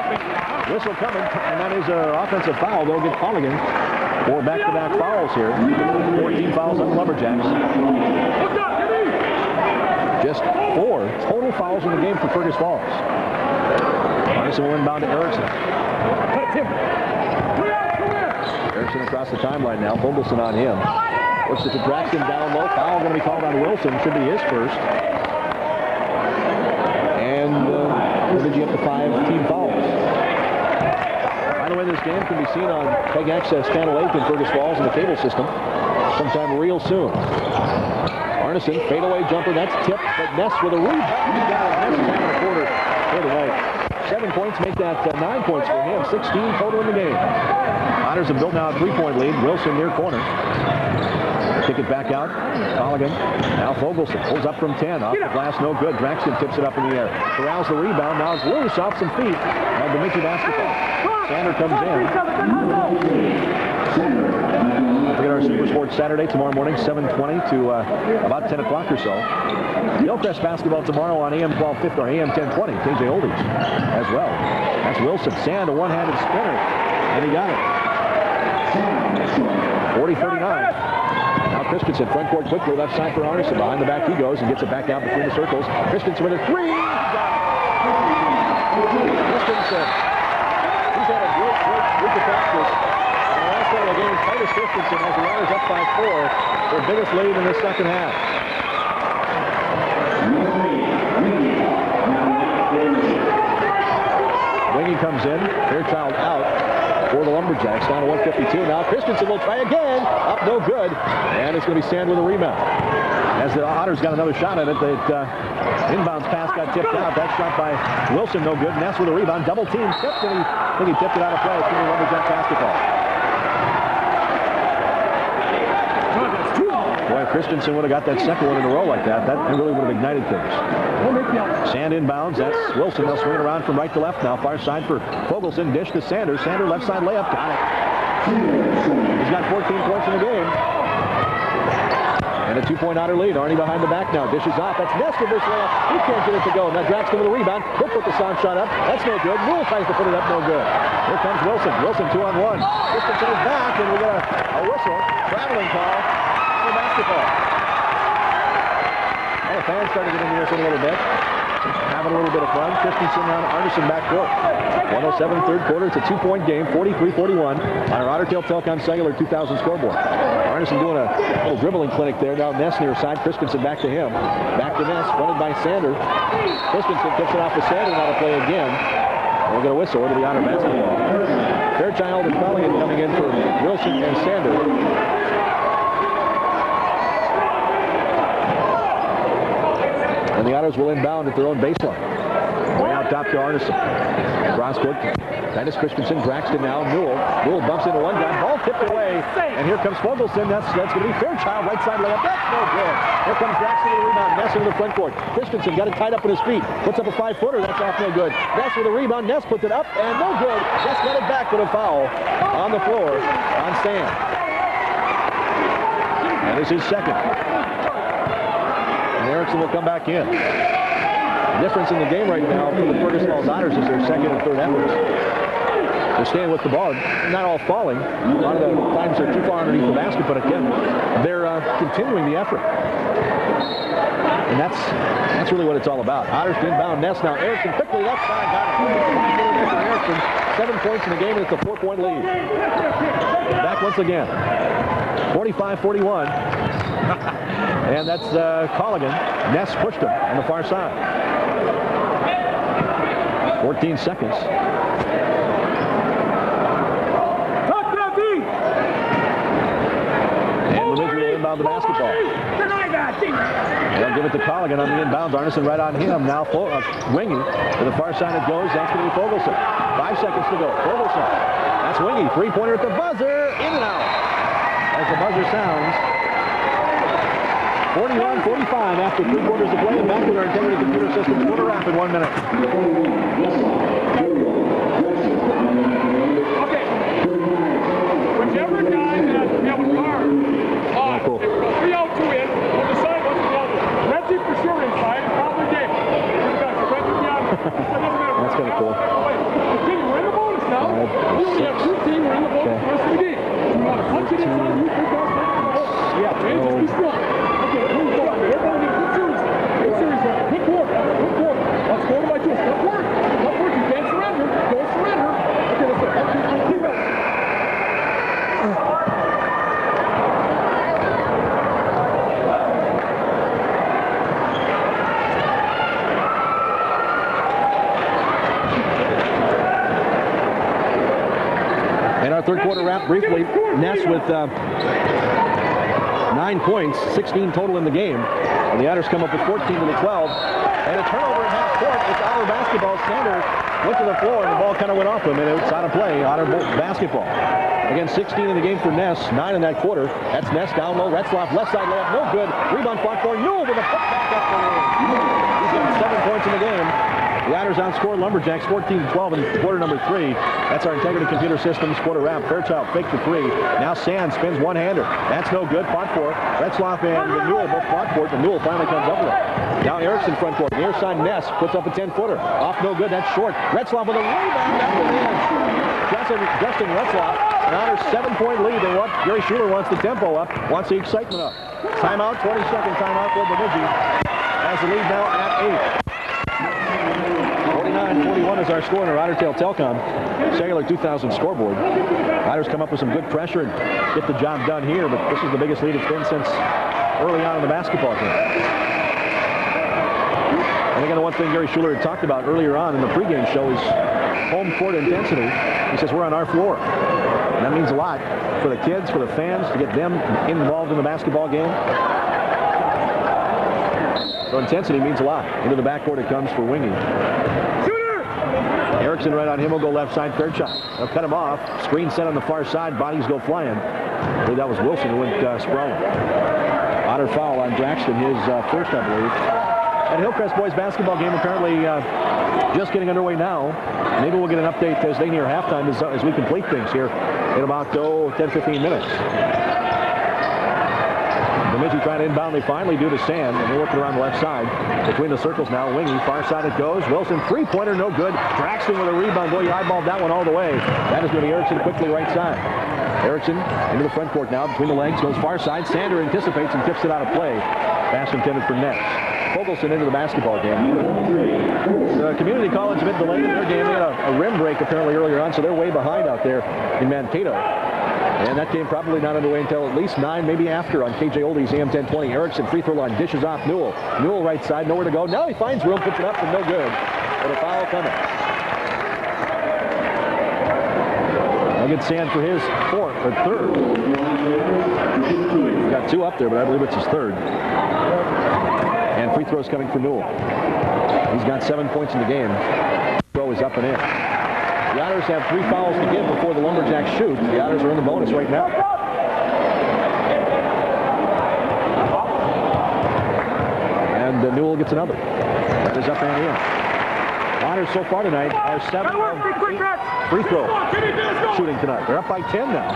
Whistle coming, and that is an offensive foul. They'll get Colligan for back-to-back fouls here. 14 fouls on the Lumberjacks. Just 4 total fouls in the game for Fergus Falls. Arneson will inbound to Erickson. Erickson across the timeline now. Fogelson on him. Looks at the Braxton down low. Foul going to be called on Wilson. Should be his first. And Bemidji up to 5 team fouls. By the way, this game can be seen on Peg Access Channel 8 in Fergus Falls in the cable system sometime real soon. Arneson, fadeaway jumper, that's tipped, but Ness with a rebound. He got it. Ness is having a quarter for the night. 7 points, make that 9 points for him. 16 total in the game. Otters have built now a 3-point lead. Wilson near corner. Kick it back out. Colligan. Now Fogelson pulls up from 10. Off the glass, no good. Braxton tips it up in the air. Corrals the rebound. Now it's loose off some feet. Now Bemidji basketball. Sander comes in. Look at our Super Sports Saturday tomorrow morning, 7:20 to about 10 o'clock or so. Hillcrest basketball tomorrow on AM 1250 or AM 1020. KJ Oldies as well. That's Wilson. Sand, a one-handed spinner. And he got it. 40-39. Now Christensen, front court quickly, left side for Arneson. Behind the back he goes and gets it back out between the circles. Christensen with a 3. Christensen. He's had a great week of practice. And the last play of the game, Titus Christensen has the Otters up by 4. Their biggest lead in the second half. Wingy comes in. Fairchild out for the Lumberjacks. Down to 152. Now Christensen will try again. Up, no good. And it's going to be Sand with a rebound. As the Otters got another shot at it, the inbounds pass got tipped out. That shot by Wilson, no good. Ness with a rebound. Double team tipped, and I think he tipped it out of play. It's going to be Lumberjack basketball. Boy, if Christensen would have got that second one in a row like that, that really would have ignited things. Sand inbounds. That's Wilson. They'll swing it around from right to left now. Far side for Fogelson. Dish to Sanders. Sander left side layup. Got it. He's got 14 points in the game. And a 2-point Otter lead. Arnie behind the back now. Dishes off. That's Ness with this layup. He can't get it to go. Now Braxton with a rebound. He'll put the sound shot up. That's no good. Newell tries to put it up. No good. Here comes Wilson. Wilson 2-on-1. Christensen is back, and we got a whistle. Traveling call for basketball. Well, the fans started getting into this a little bit. Having a little bit of fun. Christensen on Arneson backcourt. 107 third quarter. It's a 2-point game. 43-41 on our Otter Tail Telcom Cellular 2000 scoreboard. Arneson doing a little dribbling clinic there. Now Ness near side. Christensen back to him. Back to Ness. Fronted by Sander. Christensen kicks it off to Sander. Now to play again. We'll get a whistle into the Otter basketball. Fairchild and Colligan coming in for Wilson and Sander. And the Otters will inbound at their own baseline. Way out top to Arneson. Cross court. Titus Christensen. Braxton now. Newell. Newell bumps into one guy. Ball tipped away. And here comes Fogelson. That's going to be Fairchild. Right side layup. That's no good. Here comes Braxton with a rebound. Ness into the front court. Christensen got it tied up in his feet. Puts up a 5-footer. That's off no good. Ness with a rebound. Ness puts it up and no good. Ness got it back with a foul on the floor on Sand. That is his second. And Erickson will come back in. The difference in the game right now for the Fergus Falls Otters is their second and third efforts. They're staying with the ball, not all falling. A lot of the times they're too far underneath the basket, but again, they're continuing the effort. And that's really what it's all about. Otters to inbound. Ness now. Erickson quickly left side. Got it. Erickson. 7 points in the game, and it's a 4-point lead. Back once again. 45-41. And that's Colligan. Ness pushed him on the far side. 14 seconds. And Bemidji will inbound the basketball. They'll give it to Colligan on the inbounds. Arneson right on him. Now Wingy to the far side it goes. That's going to be Fogelson. 5 seconds to go. Fogelson. That's Wingy. 3-pointer at the buzzer. In and out. As the buzzer sounds, 41-45 after 3 quarters of play, and back with our Integrity Computer Systems quarter wrap in 1 minute.
Okay. Whichever guy has a car,
Cool.
3 out, 2 in, we'll decide what's the other. Let's see for sure inside, and probably game.
That's kind of cool.
Okay, we're in the bonus now. We only have 2 teams, we're in the bonus for the rest of the game. You want to punch it inside, you pick us. Yeah, man, just be still. Okay, move on. Everybody get serious. Get serious. Quick work. Quick work. Let's go to my twist. Quick work. Quick work. You can't surrender. Don't surrender. Okay, let's go. Keep it.
And our third quarter wrap briefly. Ness with 9 points, 16 total in the game. And the Otters come up with 14 to the 12. And a turnover at half court. It's Otter basketball. Sander went to the floor and the ball kind of went off him and it's out of play. Otter basketball. Again, 16 in the game for Ness, 9 in that quarter. That's Ness down low. Retzloff left side layup, no good. Rebound fought for Newell with a putback up the lane. He's got 7 points in the game. The Otters outscored Lumberjacks 14-12 in quarter number 3. That's our Integrity Computer Systems quarter wrap. Fairchild fake for 3. Now Sand spins one-hander. That's no good. Fought for it. Retzloff and Newell both fought for it, and Newell finally comes up with it. Now Erickson front court. Near side Ness puts up a 10-footer. Off no good. That's short. Retzloff with a rebound down the end. Justin Retzloff. An Otters 7-point lead. They want Gary Schuler wants the tempo up. Wants the excitement up. Timeout. 20-second timeout for Bemidji. Has the lead now at 8. 49-41 is our score in our Ottertail Telcom Cellular 2000 scoreboard. Otters come up with some good pressure and get the job done here, but this is the biggest lead it's been since early on in the basketball game. And again, the one thing Gary Schuler had talked about earlier on in the pregame show is home court intensity. He says we're on our floor. And that means a lot for the kids, for the fans, to get them involved in the basketball game. So intensity means a lot. Into the backcourt it comes for Wingy. Erickson right on him will go left side, Fairchild. They'll cut him off. Screen set on the far side. Bodies go flying. I believe that was Wilson who went sprawling. Otter foul on Braxton, his first, I believe. And Hillcrest boys basketball game apparently just getting underway now. Maybe we'll get an update as they near halftime as we complete things here in about 10-15 minutes. Bemidji trying to inbound. They finally do to Sand, and they're working around the left side. Between the circles now, Wingy. Far side it goes. Wilson, three-pointer, no good. Braxton with a rebound. Boy, he eyeballed that one all the way. That is going to be Erickson quickly right side. Erickson into the front court now. Between the legs, goes far side. Sander anticipates and tips it out of play. Pass intended for Ness. Fogelson into the basketball game. The Community College a bit delayed in their game. They had a rim break apparently earlier on, so they're way behind out there in Mankato. And that game probably not underway until at least 9, maybe after on KJ Oldie's AM 1020. Erickson free throw line dishes off Newell. Newell right side, nowhere to go. Now he finds room, puts it up, and no good. But a foul coming. I'll get Sand for his third. He's got 2 up there, but I believe it's his third. And free throws coming for Newell. He's got 7 points in the game. Throw is up and in. The Otters have 3 fouls to give before the Lumberjacks shoot. The Otters are in the bonus right now. And Newell gets another. That is up and in. Otters so far tonight are 7 of 8 free throw shooting tonight. They're up by 10 now.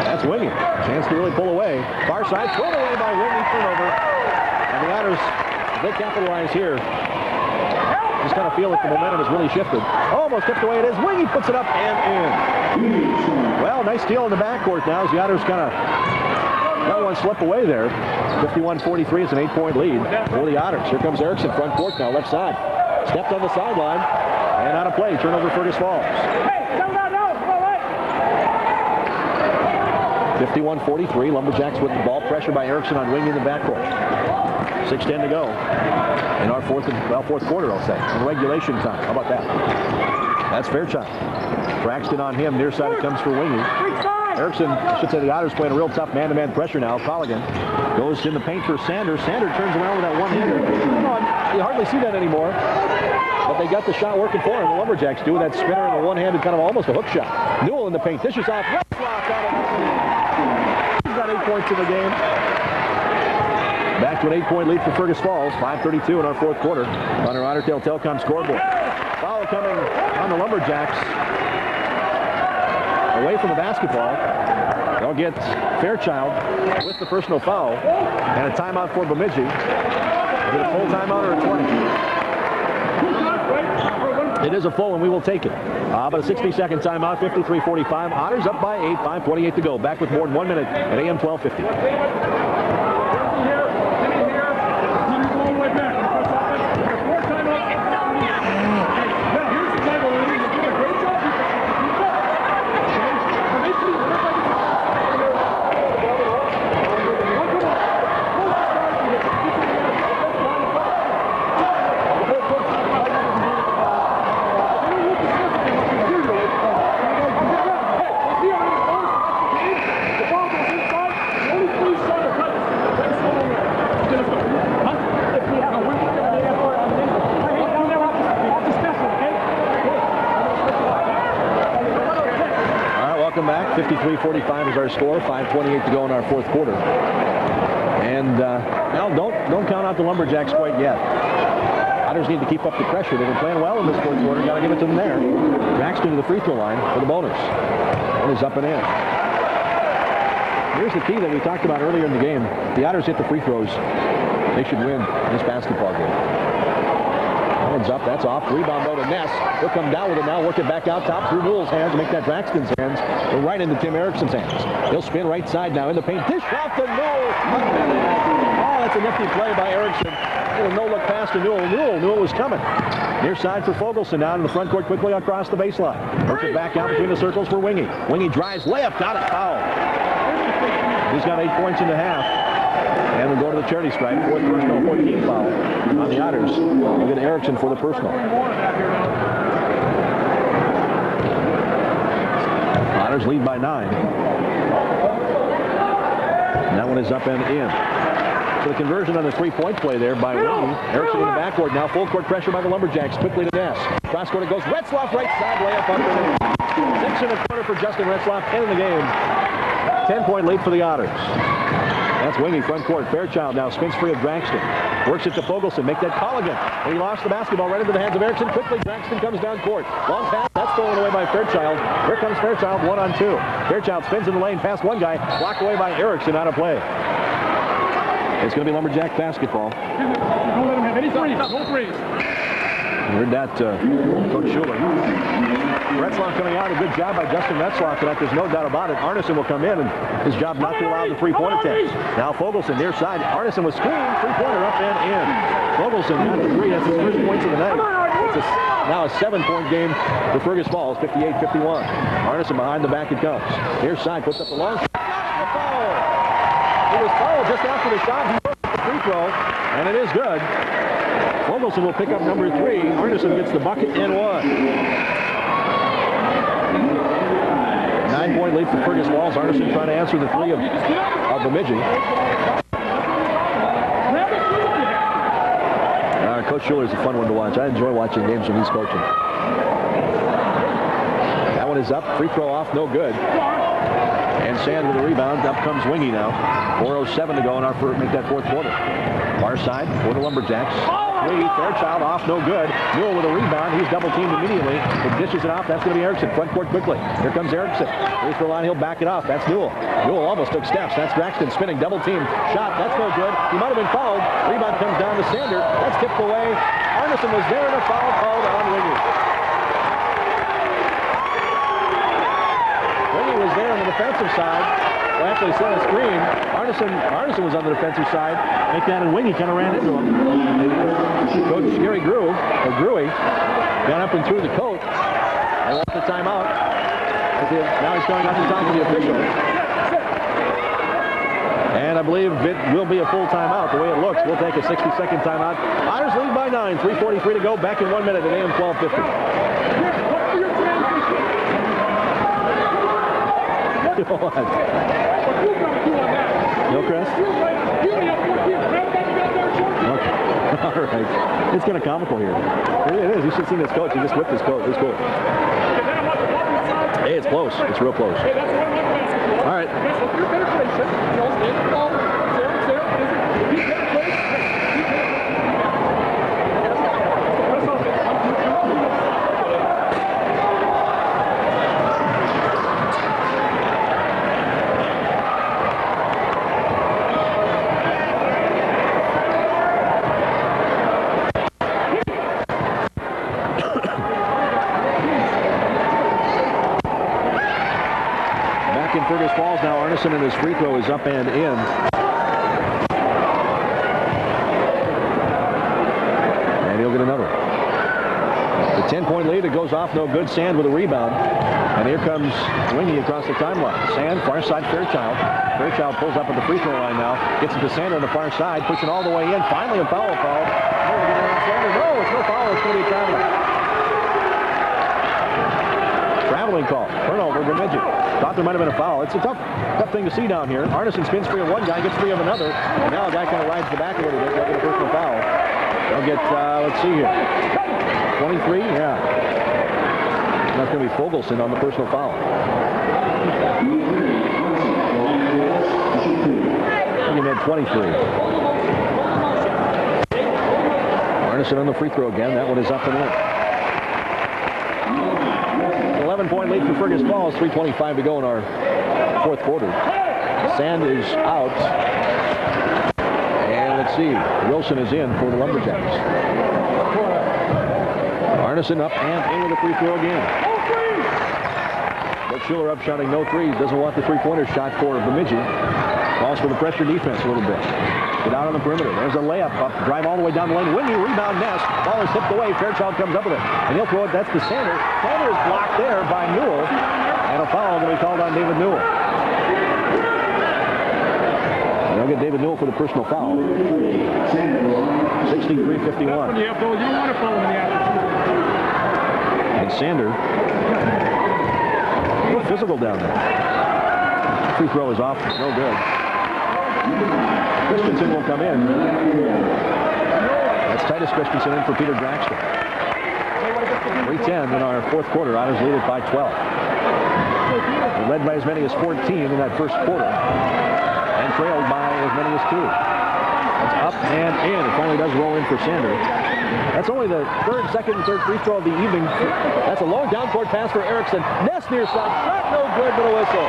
That's Wingy. Chance to really pull away. Far side thrown away by Wingy. Turnover. And the Otters, they capitalize here. Just kind of feel like the momentum has really shifted. Almost tipped away it is. Wingy puts it up and in. Well, nice steal in the backcourt now as the Otters kind of let one slip away there. 51-43 is an 8-point lead for the Otters. Here comes Erickson front court now, left side. Stepped on the sideline and out of play. Turnover Fergus Falls. 51-43. Lumberjacks with the ball. Pressure by Erickson on Wingy in the backcourt. 6:10 to go in our fourth quarter, I'll say, in regulation time. How about that? That's Fairchild. Braxton on him. Near side it comes for Wingy. Erickson, I should say the Otters playing a real tough man-to-man pressure now. Colligan goes in the paint for Sander. Sander turns around with that one-hander. You hardly see that anymore. But they got the shot working for him. The Lumberjacks do that spinner and a one-handed kind of almost a hook shot. Newell in the paint. Dishes off. He's got 8 points in the game. Back to an 8-point lead for Fergus Falls. 5:32 in our fourth quarter on our Otter Tail Telecom scoreboard. Foul coming on the Lumberjacks. Away from the basketball. They'll get Fairchild with the personal foul. And a timeout for Bemidji. Is it a full timeout or a 20? It is a full, and we will take it. But a 60-second timeout, 53-45. Otters up by 8, 5:28 to go. Back with more than 1 minute at AM 1250. Welcome back. 53-45 is our score. 5:28 to go in our fourth quarter. And now don't count out the Lumberjacks quite yet. Otters need to keep up the pressure. They've been playing well in this fourth quarter. Got to give it to them there. Braxton to the free throw line for the bonus. One is up and in. Here's the key that we talked about earlier in the game. The Otters hit the free throws. They should win this basketball game. One's up, that's off. Rebound though to Ness. He'll come down with it now, work it back out top through Newell's hands, make that Braxton's hands. Go right into Tim Erickson's hands. He'll spin right side now in the paint. Dish off to Newell. Oh, that's a nifty play by Erickson. Little no-look pass to Newell. Newell was coming. Near side for Fogelson down in the front court quickly across the baseline. Works it back out between the circles for Wingy. Wingy drives, layup, got it, foul. He's got 8 points in the half. And we'll go to the charity stripe. Fourth personal, 14 foul on the Otters. We'll get Erickson for the personal. Otters lead by 9. And that one is up and in. So the conversion on the three-point play there by Wingy. Erickson in the backcourt now. Full court pressure by the Lumberjacks. Quickly to Ness. Cross court it goes. Retzloff right side layup up and in. 6 in the corner for Justin Retzloff. 10 in the game. 10-point lead for the Otters. That's Wingy front court. Fairchild now spins free of Braxton. Works it to Fogelson. Make that call again. And he lost the basketball right into the hands of Erickson. Quickly, Braxton comes down court. Long pass. That's stolen away by Fairchild. Here comes Fairchild 1-on-2. Fairchild spins in the lane past one guy. Blocked away by Erickson out of play. It's going to be Lumberjack basketball.
Don't let him have any threes. No threes.
Heard that, Coach Schuler. Retzloff coming out. A good job by Justin Retzloff tonight. There's no doubt about it. Arneson will come in, and his job not to allow the three-point attempt. Now Fogelson near side. Arneson was screened. Three-pointer up and in. Fogelson got the three. That's his first points of the night. It's now a 7-point game for Fergus Falls. 58-51. Arneson behind the back it comes. Near side puts up the long shot. He was fouled just after the shot. He took the free throw, and it is good. Fogelson will pick up number 3. Arneson gets the bucket and one. 9-point lead for Fergus Falls. Arneson trying to answer the three of Bemidji. Coach Schuler is a fun one to watch. I enjoy watching games when he's coaching. That one is up. Free throw off. No good. And Sand with the rebound. Up comes Wingy now. 4:07 to go in our make that fourth quarter. Far side for the Lumberjacks. Fairchild off, no good. Newell with a rebound. He's double teamed immediately. He dishes it off. That's going to be Erickson. Front court quickly. Here comes Erickson. Free throw line. He'll back it off. That's Newell. Newell almost took steps. That's Braxton spinning. Double team. Shot. That's no good. He might have been fouled. Rebound comes down to Sander. That's tipped away. Arneson was there and a foul called on Wingy. Wingy was there on the defensive side. Well, actually set a screen. Arneson was on the defensive side. Make that, and Wingy kind of ran into him. Coach Gary Gruey got up and threw the coat. They want the timeout. Now he's going out to talk to the official. And I believe it will be a full timeout. The way it looks, we'll take a 60-second timeout. Otters lead by 9. 3:43 to go. Back in 1 minute at AM 1250. What? Hillcrest? Okay. All right. It's kind of comical here. It is. You should see this coach. He just whipped his coat. It's cool. Hey, it's close. It's real close. All right. Fergus Falls now. Arneson, and his free throw is up and in. And he'll get another. The 10-point lead. It goes off no good. Sand with a rebound. And here comes Wingy across the timeline. Sand, far side, Fairchild. Fairchild pulls up at the free throw line now. Gets it to Sand on the far side. Pushing all the way in. Finally a foul called. No, it's no foul. It's going to be traveling. Traveling call. Turnover, Bemidji. Thought there might have been a foul. It's a tough thing to see down here. Arneson spins free of one guy, gets free of another. And now a guy kind of rides the back a little bit. They'll get a personal foul. They'll get, let's see here. 23? Yeah. That's going to be Fogelson on the personal foul. I think he meant 23. Arneson on the free throw again. That one is up and in. 11-point lead for Fergus Falls. 3:25 to go in our fourth quarter. Sand is out. And let's see. Wilson is in for the Lumberjacks. Arneson up and in with a free throw again. But Schuler up shouting no threes. Doesn't want the three-pointer shot for Bemidji. Calls for the pressure defense a little bit. Get out on the perimeter. There's a layup up. Drive all the way down the lane. Wingy rebound Ness. Ball is tipped away. Fairchild comes up with it. And he'll throw it. That's to Sander. Sander is blocked there by Newell. And a foul going to be called on David Newell. They'll get David Newell for the personal foul. 63-51. And Sander. Physical down there. Free throw is off. No good. Christensen will come in. That's Titus Christensen in for Peter Draxton. 3:10 in our fourth quarter. Otters lead it by 12. They led by as many as 14 in that first quarter. And trailed by as many as 2. That's up and in. It only does roll in for Sander. That's only the second and third free throw of the evening. That's a long down-court pass for Erickson. Ness near side. Shot no good, but a whistle.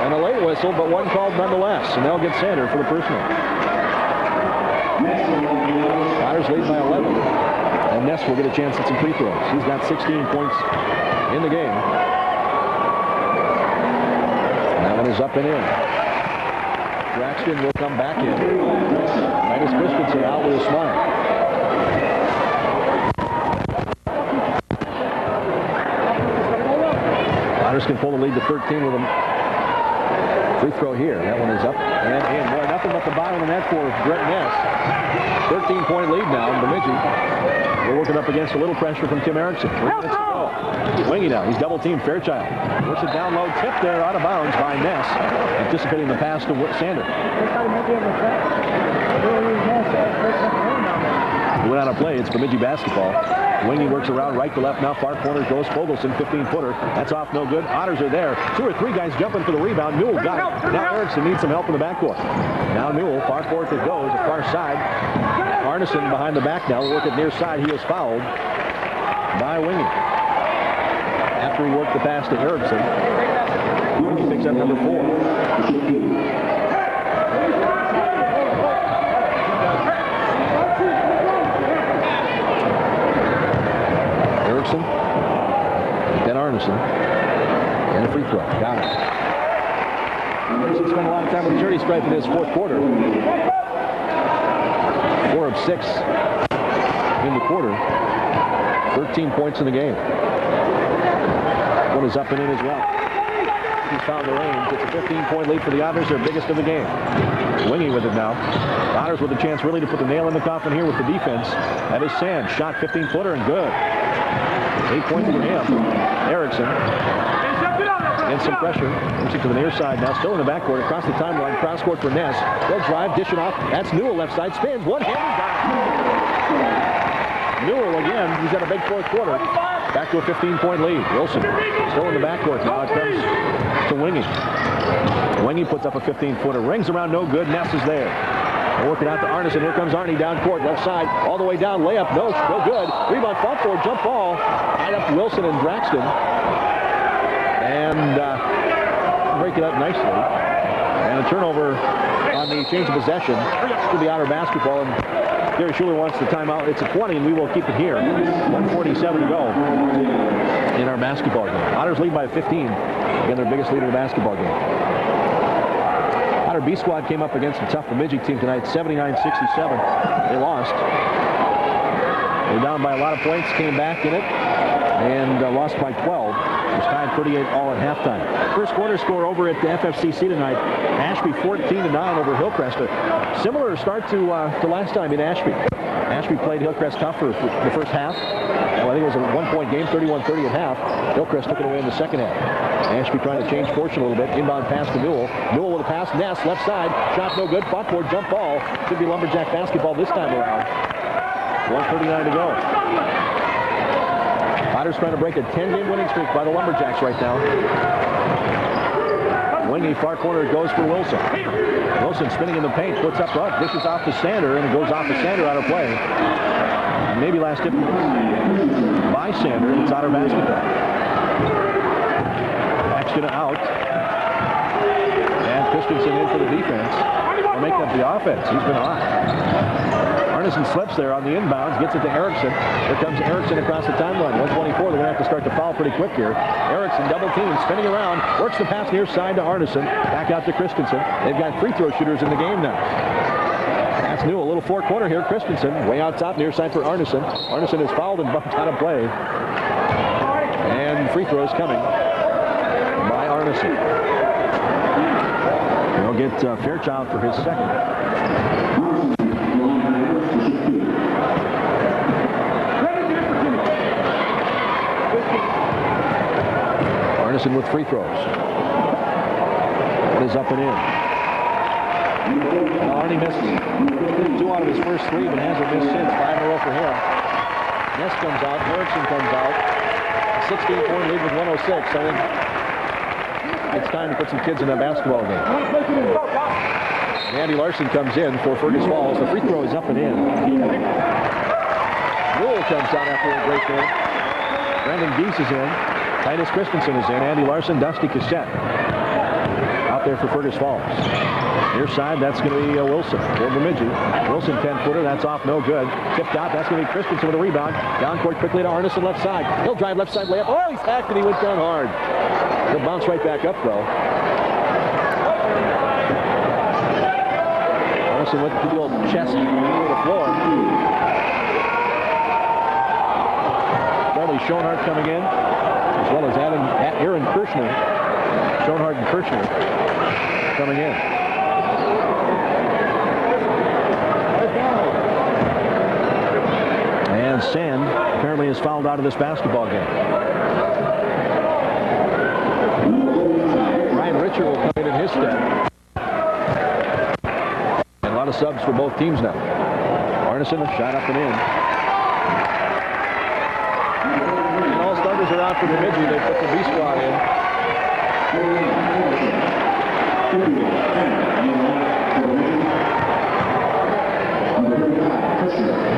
And a late whistle, but one called nonetheless. And they'll get Sander for the personal. Otters lead by 11. And Ness will get a chance at some free throws. He's got 16 points in the game. And that one is up and in. Draxton will come back in. Titus Christensen out with a smile. Otters can pull the lead to 13 with a free throw here. That one is up and in. Boy, nothing but the bottom of the net for Brett Ness. 13-point lead now in Bemidji. We're working up against a little pressure from Tim Erickson. 3 minutes to go. Wingy now. He's double-teamed Fairchild. Works it down low. Tip there out of bounds by Ness. Anticipating the pass to Sander. Went on a play. It's Bemidji basketball. Wingy works around right to left now. Far corner goes Fogelson. 15-footer. That's off no good. Otters are there. 2 or 3 guys jumping for the rebound. Newell got it. Now Erickson needs some help in the backcourt. Now Newell. Far forward it goes. The far side. Arneson behind the back now. We'll look at near side. He is fouled by Wingy. After he worked the pass to Erickson. Wingy picks up number 4. Erickson, then Arneson, and a free throw. Got it. Erickson spent a lot of time with the charity stripe in his fourth quarter. 4 of 6 in the quarter. 13 points in the game. One is up and in as well. He's found the range. It's a 15-point lead for the Otters, their biggest of the game. Wingy with it now. The Otters with a chance really to put the nail in the coffin here with the defense. That is Sand. Shot 15-footer and good. 8 points for him. Erickson. And some pressure. Moves it to the near side now. Still in the backcourt. Across the timeline. Cross court for Ness. They'll drive. Dish it off. That's Newell left side. Spins. One-handed. Newell again. He's got a big fourth quarter. Back to a 15-point lead. Wilson still in the backcourt. Now it comes to Wingy. Wingy puts up a 15-footer. Rings around. No good. Ness is there. They'll work it out to Arneson. Here comes Arnie down court. Left side. All the way down. Layup. No good. Rebound. Fought for. Jump ball. Tied up Wilson and Draxton. And break it up nicely. And a turnover on the change of possession to the Otter basketball. And Gary Schuler wants the timeout. It's a 20, and we will keep it here. 1:47 to go in our basketball game. Otters lead by 15. Again, their biggest lead in the basketball game. Otter B squad came up against a tough Bemidji team tonight, 79-67. They lost. They're down by a lot of points, came back in it, and lost by 12. It was tied 38 all at halftime. First quarter score over at the FFCC tonight. Ashby 14-9 over Hillcrest. A similar start to last time in Ashby. Ashby played Hillcrest tough for the first half. Well, I think it was a one-point game, 31-30 at half. Hillcrest took it away in the second half. Ashby trying to change fortune a little bit. Inbound pass to Newell. Newell with a pass. Ness, left side. Shot no good. Fought for jump ball. Should be Lumberjack basketball this time around. 1:39 to go. Otters trying to break a 10-game winning streak by the Lumberjacks right now. Wingy, far corner, goes for Wilson. Wilson spinning in the paint, puts up front, dishes off to Sander, and it goes off to Sander out of play. And maybe last tip by Sander. It's Otter basketball. Paxton out. And Christensen in for the defense. They'll make up the offense. He's been hot. Arneson slips there on the inbounds, gets it to Erickson. Here comes Erickson across the timeline. 1:24. They're going to have to start to foul pretty quick here. Erickson double team, spinning around, works the pass near side to Arneson. Back out to Christensen. They've got free throw shooters in the game now. That's new. A little four-corner here. Christensen way out top near side for Arneson. Arneson is fouled and bumped out of play. And free throws coming by Arneson. They'll get Fairchild for his second. Arneson with free throws. It is up and in. Arnie missed 2 out of his first 3, but hasn't missed since. 5 in a row for him. Ness comes out. Erickson comes out. A 16-point lead with 106. I think it's time to put some kids in that basketball game. Andy Larson comes in for Fergus Falls. The free throw is up and in. Newell comes out after a great game. Brandon Geese is in. Titus Christensen is in. Andy Larson, Dusty Cassette out there for Fergus Falls. Near side, that's going to be Wilson for Bemidji. Wilson, 10-footer. That's off, no good. Tipped out. That's going to be Christensen with a rebound. Down court quickly to Arneson, left side. He'll drive left side layup. Oh, he's hacked and he went down hard. He'll bounce right back up, though. Arneson went to the old chest to the floor. Bradley Schoenhardt coming in, as well as Aaron Kirshner. Schoenhardt and Kirshner coming in. And Sand apparently is fouled out of this basketball game. Ryan Richer will come in his stead. And a lot of subs for both teams now. Arneson, shot up and in. And all starters are out for Bemidji. They put the B squad in.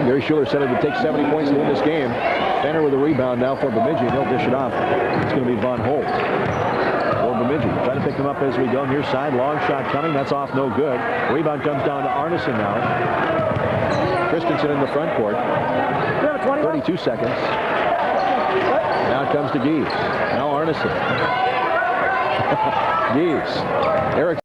Gary Schuler said it would take 70 points to win this game. Benner with a rebound now for Bemidji, and he'll dish it off. It's going to be Von Holt for Bemidji. Try to pick them up as we go. Near side, long shot coming. That's off, no good. Rebound comes down to Arneson now. Christensen in the front court. 32 seconds. Now it comes to Geese. Now Arneson. Geese. Eric.